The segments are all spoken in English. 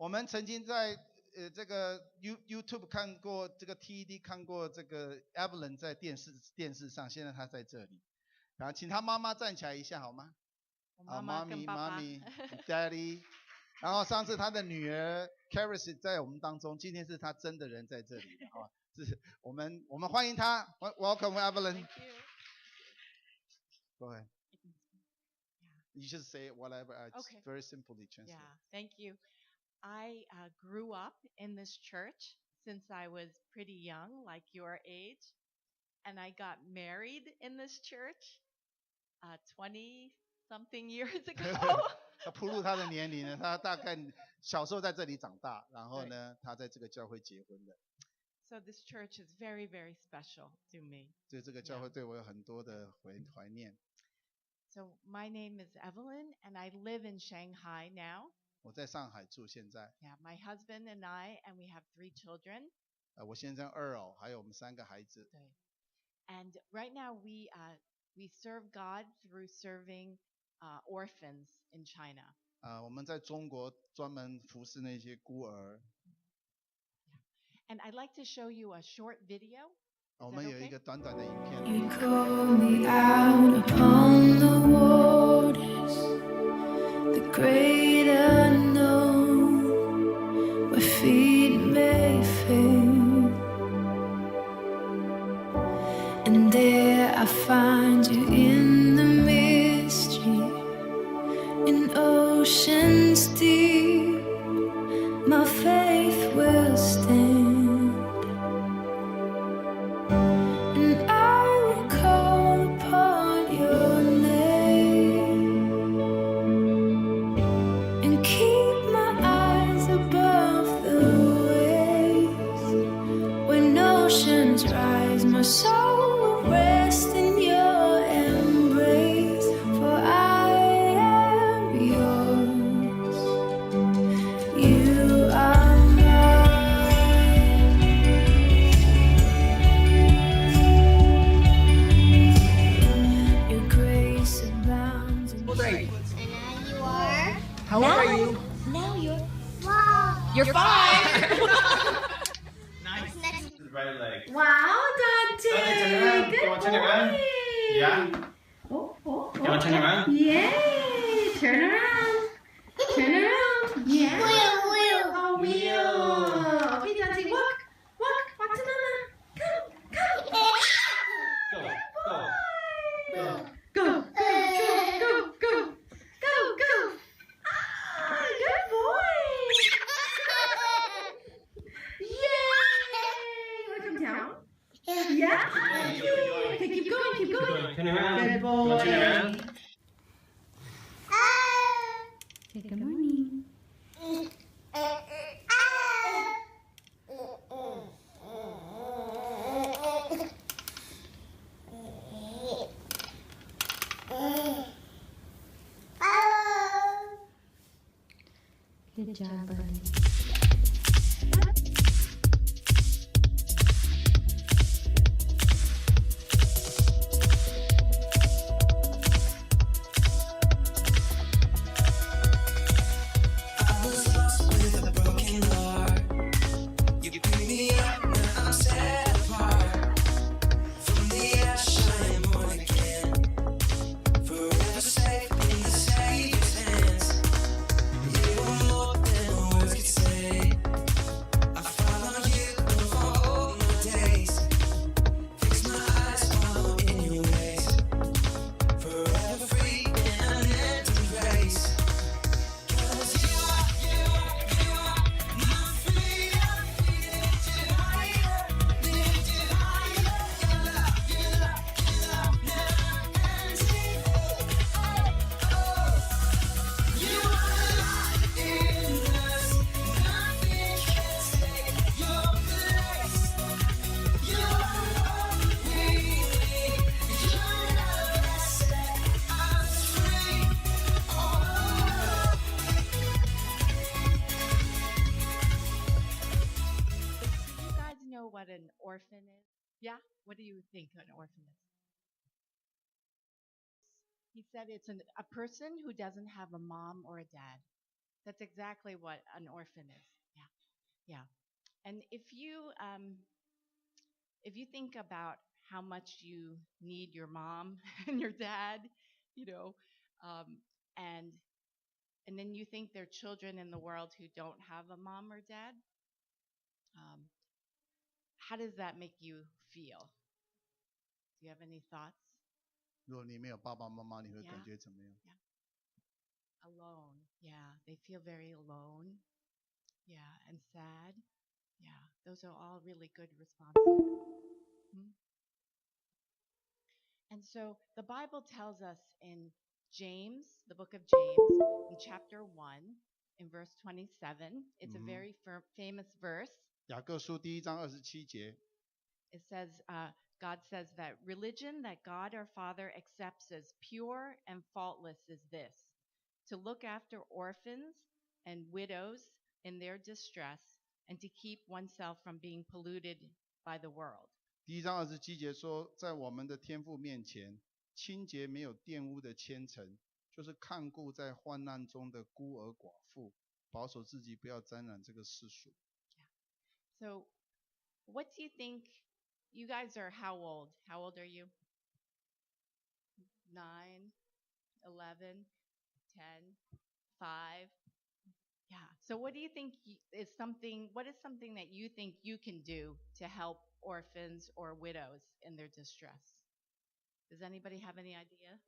我们曾经在这个 YouTube 看过，这个 TED 看过这个 Evelyn 在电视上，现在她在这里。然后请她妈妈站起来一下好吗？妈妈跟爸爸Daddy。然后上次她的女儿 Caris 在我们当中，今天是她真的人在这里啊，是我们欢迎她 ，Welcome Evelyn。Go ahead. You should say whatever. It's Okay. very simply translated. Yeah, thank you. I grew up in this church since I was pretty young, like your age, and I got married in this church 20 something years ago. 他铺露他的年龄呢，他大概小时候在这里长大，然后呢，他在这个教会结婚的。So this church is very, very special to me. 所以这个教会对我有很多的怀念。So my name is Evelyn, and I live in Shanghai now. 我在上海住现在。Yeah, my husband and I, and we have 3 children. 我先生2儿，还有我们3个孩子。对。And right now we serve God through serving orphans in China. 我们在中国专门服侍那些孤儿。And I'd like to show you a short video. 我们有一个短短的影片。You call me out upon the waters, the great unknown, where feet may fail, and there I find you in the mystery, in oceans deep, my faith will stand. My soul will rest in your embrace, for I am yours. You are mine. Your grace abounds in Great. And now you are? How old are you? Now you're 5. You're 5. Nice. Next. Right leg. Wow, Dante. Okay, turn around. Good Go on, turn around. boy. Yeah. Oh. Go on, turn around. Yay. Turn around. Turn around. Yeah. Wheel. Oh, wheel. Okay, Dante, walk. Walk to Mama. Come. Go. Go. Ah, good boy. Yay. Want to come down? Yeah. Okay, keep going. Turn around. Good Go on, turn boy. around. Say good morning. Good job, buddy. What an orphan is? Yeah? What do you think an orphan is? He said it's a person who doesn't have a mom or a dad. That's exactly what an orphan is. Yeah, yeah. And if you think about how much you need your mom and your dad, you know, um, and and then you think there are children in the world who don't have a mom or dad, um, how does that make you feel? Do you have any thoughts? 如果你没有爸爸妈妈，你会 Yeah. 感觉怎么样？ Alone. Yeah, they feel very alone. Yeah, and sad. Yeah, those are all really good responses. Hmm? And so the Bible tells us in James, the book of James, in chapter 1, in verse 27, it's a Mhm. very famous verse. 雅各书第1章27节， It says, God says that religion that God our Father accepts as pure and faultless is this, to look after orphans and widows in their distress and to keep oneself from being polluted by the world. 第1章27节说，在我们的天父面前，清洁没有玷污的虔诚，就是看顾在患难中的孤儿寡妇，保守自己不要沾染这个世俗。 So, what do you think? You guys are how old? How old are you? 9, 11, 10, 5. Yeah. So, what do you think is something? What is something that you think you can do to help orphans or widows in their distress? Does anybody have any idea?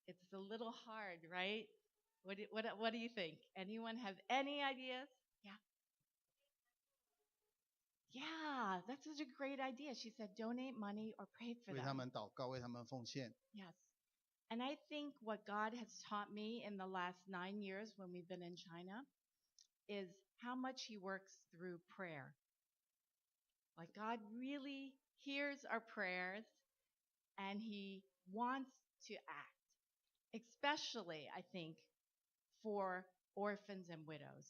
It's a little hard, right? What do you think? Anyone have any ideas? Yeah. Yeah, that's such a great idea. She said donate money or pray for 为他 them. 们祷告，为他们奉献。 Yes. And I think what God has taught me in the last 9 years when we've been in China is how much He works through prayer. Like God really hears our prayers and He wants to act, especially, I think, for orphans and widows.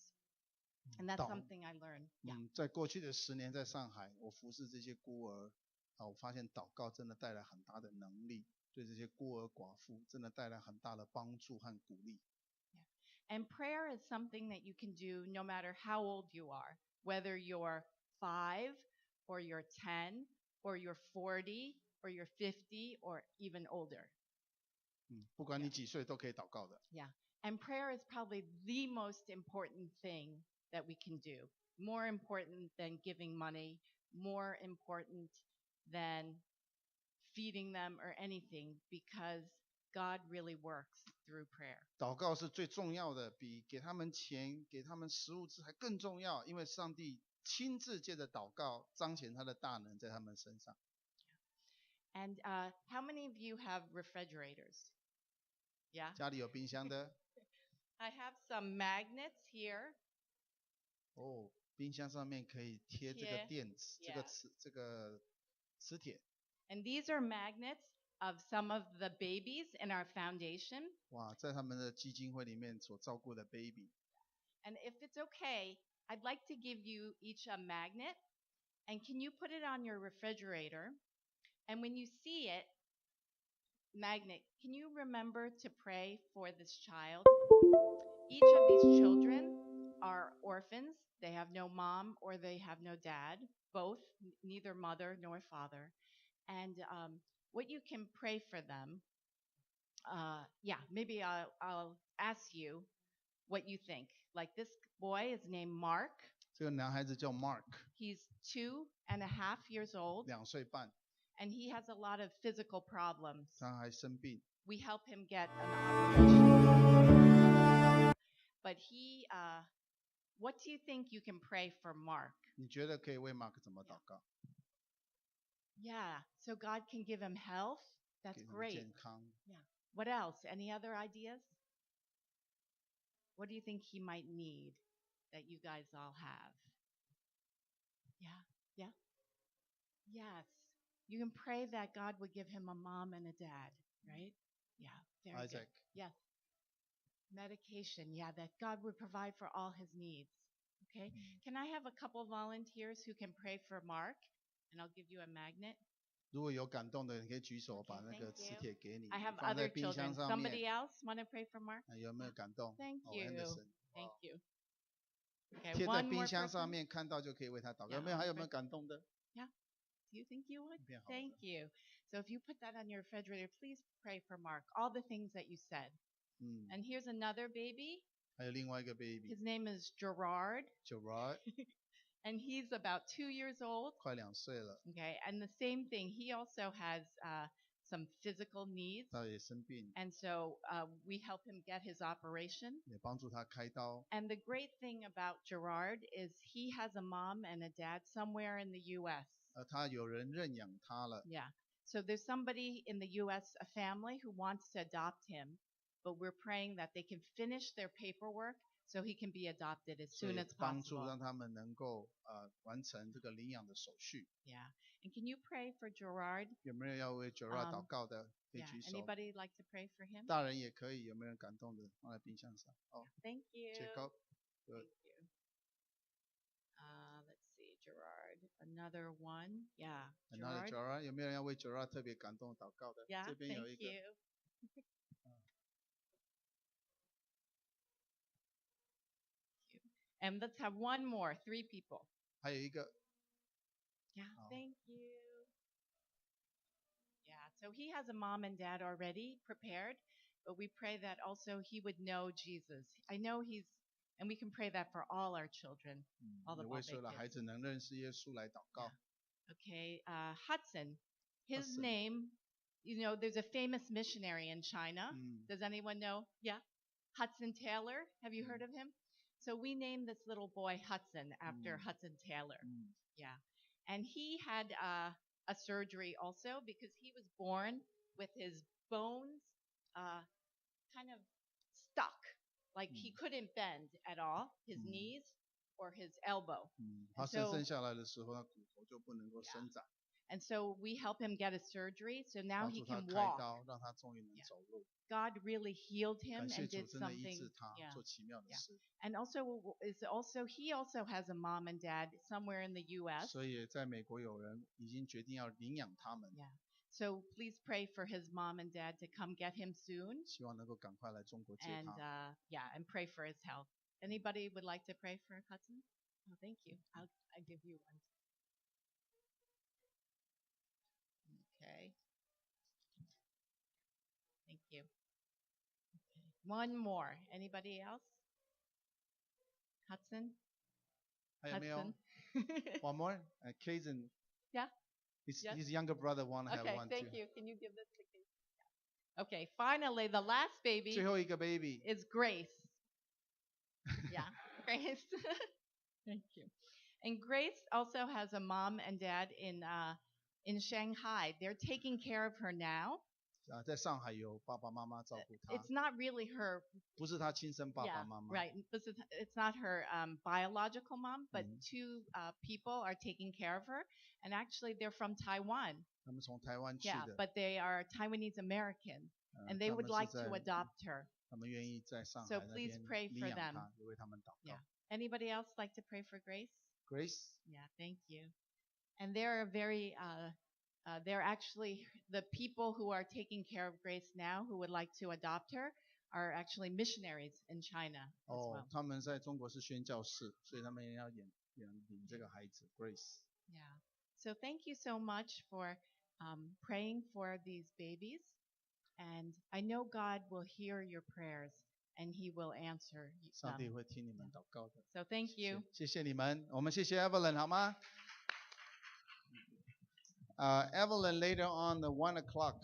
And that's 祷 something I learned. Yeah. 在过去的10年，在上海，我服侍这些孤儿，我发现祷告真的带来很大的能力，对这些孤儿寡妇真的带来很大的帮助和鼓励。 And prayer is something that you can do no matter how old you are, whether you're 5 or you're 10 or you're 40 or you're 50 or even older. 不管你几岁都可以祷告的。 Yeah. And prayer is probably the most important thing that we can do. More important than giving money, more important than feeding them or anything, because God really works through prayer. 祷告是最重要的，比给他们钱、给他们食物吃还更重要，因为上帝亲自借着祷告彰显他的大能在他们身上。 And how many of you have refrigerators? Yeah. 家里有冰箱的 I have some magnets here. 哦，冰箱上面可以贴这个贴垫子，这个磁铁。 And these are magnets of some of the babies in our foundation. 哇，在他们的基金会里面所照顾的 baby。 And if it's okay, I'd like to give you each a magnet. And can you put it on your refrigerator? And when you see it, magnet, can you remember to pray for this child? Each of these children are orphans. They have no mom or they have no dad, both, neither mother nor father. And what you can pray for them, maybe I'll ask you what you think. Like this boy is named Mark. 这个男孩子叫 Mark， He's 2.5 years old, 2岁半， and he has a lot of physical problems. 他还生病。 We help him get an operation. But what do you think you can pray for Mark? 你觉得可以为 Mark 怎么祷告？ Yeah, so God can give him health. That's 给他们 great. 健康。 What else? Any other ideas? What do you think he might need that you guys all have? Yeah? Yes. You can pray that God would give him a mom and a dad, right? Yeah, very good. Isaac， Yes. Medication, yeah, that God would provide for all his needs. Okay? Can I have a couple volunteers who can pray for Mark? And I'll give you a magnet. 如果有感动的，你可以举手， Okay, 把那个 thank 磁 you. 铁给你， I have 放在 other 冰箱 children. 上 Somebody 面。 else want to pray for Mark? 有没有感动？ Thank 哦 you. Anderson， Thank 哇 you. Okay, 贴在 one 冰 more 箱上 person. 面，看到就可以为他祷告。 Yeah, 有没有？还有 I'll 没有 pray. 感动的？ Do you think you would? 一片好的。 Thank you. So if you put that on your refrigerator, please pray for Mark. All the things that you said. 嗯， And here's another baby. 还有另外一个 baby His name is Gerard, Gerard， and he's about 2 years old. 快2岁了， Okay, and the same thing. He also has some physical needs, 他也生病， and so we help him get his operation. 也帮助他开刀。 And the great thing about Gerard is he has a mom and a dad somewhere in the U.S. 他有人认养他了， Yeah. So there's somebody in the U.S., a family who wants to adopt him, but we're praying that they can finish their paperwork so he can be adopted as 所 soon 以 as 帮助 possible. 让他们能够完成这个领养的手续。 Yeah. And can you pray for Gerard? 有没有要为 Gerard 祷告的？可以 Yeah. 举手。 Anybody like to pray for him? 大人也可以，有没有人感动的？放在冰箱上。哦 Thank you. ，Jacob， Thank you. Let's see, Gerard. Another one. Yeah. Another Gerard， 有没有人要为 Gerard 特别感动祷告的？ Yeah. 这边有一 Thank 个。 you. And let's have one more. 3 people. 还有一个 Yeah. Oh. Thank you. Yeah. So he has a mom and dad already prepared, but we pray that also he would know Jesus. I know and we can pray that for all our children. All the 也为 Bombay 所有的孩 kids. 子能认识耶稣来祷告。 Okay. Hudson. His Hudson. name, there's a famous missionary in China. 嗯， Does anyone know? Yeah. Hudson Taylor. Have you heard of him? So we named this little boy Hudson after Hudson Taylor. 嗯 Yeah. And he had a surgery also because he was born with his bones kind of stuck. Like he couldn't bend at all, his knees or his elbow. 他 so- 生下来的时候，他骨头就不能够伸展， And so we help him get a surgery. So now 帮 he 助他 can 开 walk. 刀，让他终于能 Yeah. 走路。 God really healed him 感谢 and 主， did 真的医 something. 治他， Yeah. 做奇妙的 Yeah. 事。 And he also has a mom and dad somewhere in the U.S. 所以在美国有人已经决定要领养他们， Yeah. So please pray for his mom and dad to come get him soon. 希望能够赶快来中国接 And 他。 and pray for his health. Anybody would like to pray for Hudson? Oh, thank you. I give you one. Okay. Thank you. Okay. One more. Anybody else? Hudson? 还有没有 Hudson? ？One more, Clayton. Yeah. His Yes. his younger brother want to have Okay, one thank too. you. Can you give this to Kate? Yeah. Okay, finally, the last baby 最后一个 baby， is Grace. Yeah, Grace. Thank you. And Grace also has a mom and dad in Shanghai. They're taking care of her now. 在上海有爸爸妈妈照顾他， It's not really her, 不是他亲生爸爸 yeah, 妈妈。 right. It's not her biological mom, but Mhm. 2 people are taking care of her. And actually, they're from Taiwan. 他们从台湾去 Yeah, 的， but they are Taiwanese American, and they 他 would 们 like 是 to 在 adopt her. 他们愿意在上海 So 那 please 边 pray 领 for 养 them. 他，也为他们祷告 Yeah.。Anybody else like to pray for Grace? Grace， Yeah, thank you. And they're they're actually the people who are taking care of Grace now who would like to adopt her are actually missionaries in China as 哦 well.，他们在中国是宣教士，所以他们也要领这个孩子 Grace。 Yeah. So thank you so much for praying for these babies. And I know God will hear your prayers and he will answer 上帝 them. 会听你们祷告的。 So thank you. 谢谢你们，我们谢谢 Evelyn 好吗？Evelyn later on the 1 o'clock,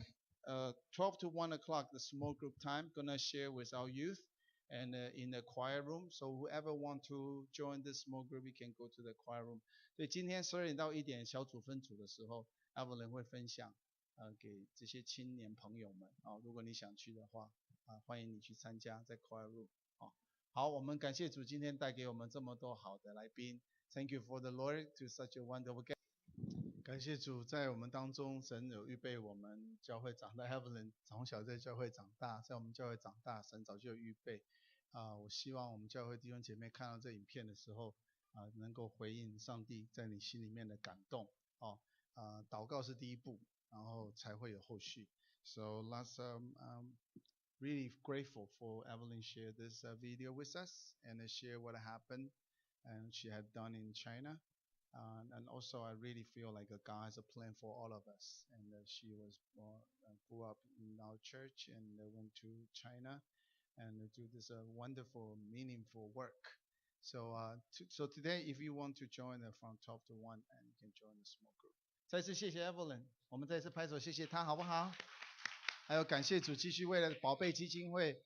12 to 1 o'clock, the small group time, gonna share with our youth and in the choir room. So whoever want to join this small group, you can go to the choir room. 所以今天12点到1点小组分组的时候 ，Evelyn 会分享给这些青年朋友们如果你想去的话欢迎你去参加在 choir room 好，我们感谢主今天带给我们这么多好的来宾。Thank you for the Lord to such a wonderful guest. 感谢主，在我们当中，神有预备我们教会长大。Evelyn 从小在教会长大，在我们教会长大，神早就有预备。我希望我们教会弟兄姐妹看到这影片的时候，能够回应上帝在你心里面的感动。祷告是第一步，然后才会有后续。So let's really grateful for Evelyn share this video with us and share what happened and she had done in China. And also I really feel like God has a plan for all of us. And she was grew up in our church and went to China and do this wonderful, meaningful work. So so today, if you want to join from 12 to 1, and you can join the small group. 再次谢谢 Evelyn， 我们再次拍手谢谢她，好不好？还有感谢主继续为了宝贝基金会，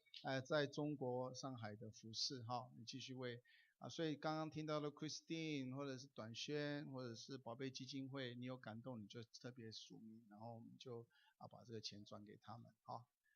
在中国上海的服事哈，你继续为所以刚刚听到的 Christine 或者是短宣或者是宝贝基金会，你有感动你就特别署名，然后我们就把这个钱转给他们，好。